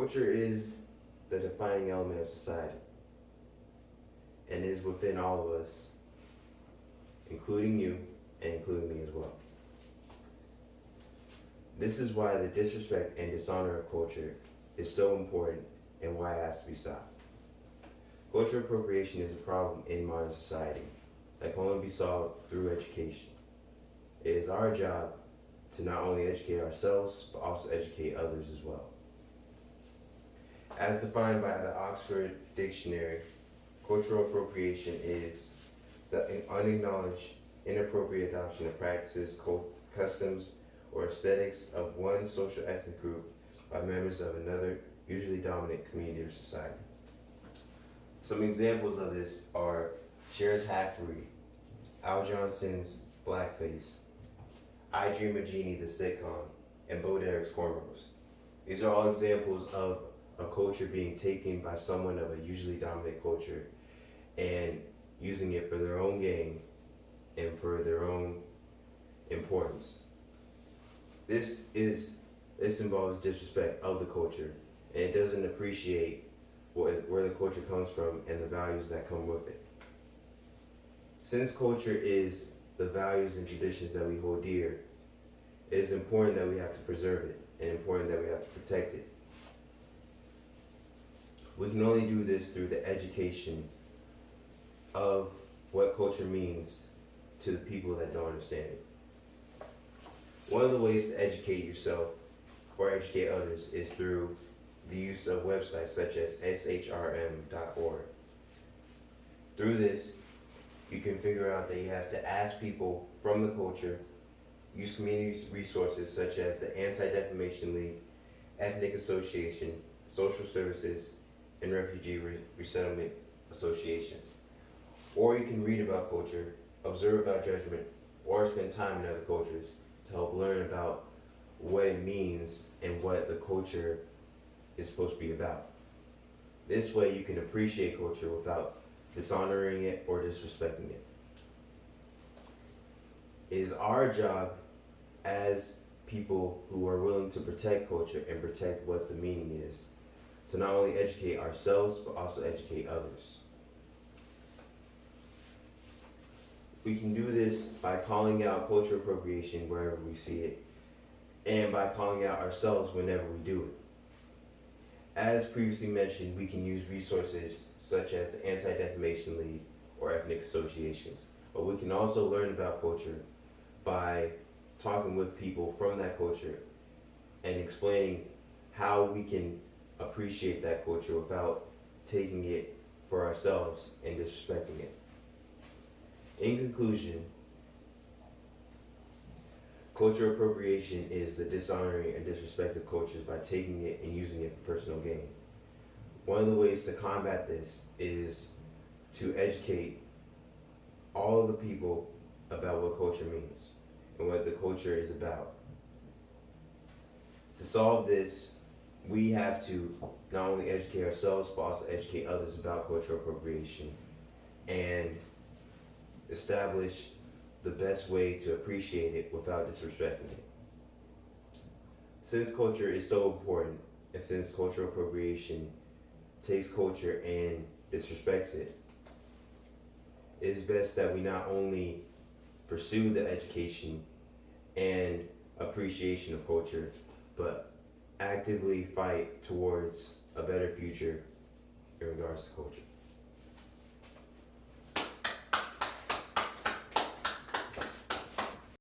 Culture is the defining element of society and is within all of us, including you and including me as well. This is why the disrespect and dishonor of culture is so important and why it has to be stopped. Cultural appropriation is a problem in modern society that can only be solved through education. It is our job to not only educate ourselves, but also educate others as well. As defined by the Oxford Dictionary, cultural appropriation is the unacknowledged, inappropriate adoption of practices, customs, or aesthetics of one social ethnic group by members of another, usually dominant community or society. Some examples of this are Cher's Half Breed, Al Johnson's Blackface, I Dream of Jeannie the sitcom, and Bo Derek's cornrows. These are all examples of a culture being taken by someone of a usually dominant culture and using it for their own gain and for their own importance. This involves disrespect of the culture, and it doesn't appreciate where the culture comes from and the values that come with it. Since culture is the values and traditions that we hold dear, it is important that we have to preserve it and important that we have to protect it. We can only do this through the education of what culture means to the people that don't understand it. One of the ways to educate yourself or educate others is through the use of websites such as shrm.org. Through this, you can figure out that you have to ask people from the culture, use community resources such as the Anti-Defamation League, Ethnic Association, Social Services, and Refugee Resettlement Associations. Or you can read about culture, observe without judgment, or spend time in other cultures to help learn about what it means and what the culture is supposed to be about. This way you can appreciate culture without dishonoring it or disrespecting it. It is our job as people who are willing to protect culture and protect what the meaning is to not only educate ourselves but also educate others. We can do this by calling out cultural appropriation wherever we see it and by calling out ourselves whenever we do it. As previously mentioned, we can use resources such as the Anti-Defamation League or ethnic associations, but we can also learn about culture by talking with people from that culture and explaining how we can appreciate that culture without taking it for ourselves and disrespecting it. In conclusion, cultural appropriation is the dishonoring and disrespect of cultures by taking it and using it for personal gain. One of the ways to combat this is to educate all of the people about what culture means and what the culture is about. To solve this, we have to not only educate ourselves but also educate others about cultural appropriation and establish the best way to appreciate it without disrespecting it. Since culture is so important, and since cultural appropriation takes culture and disrespects it, it is best that we not only pursue the education and appreciation of culture, but actively fight towards a better future in regards to culture.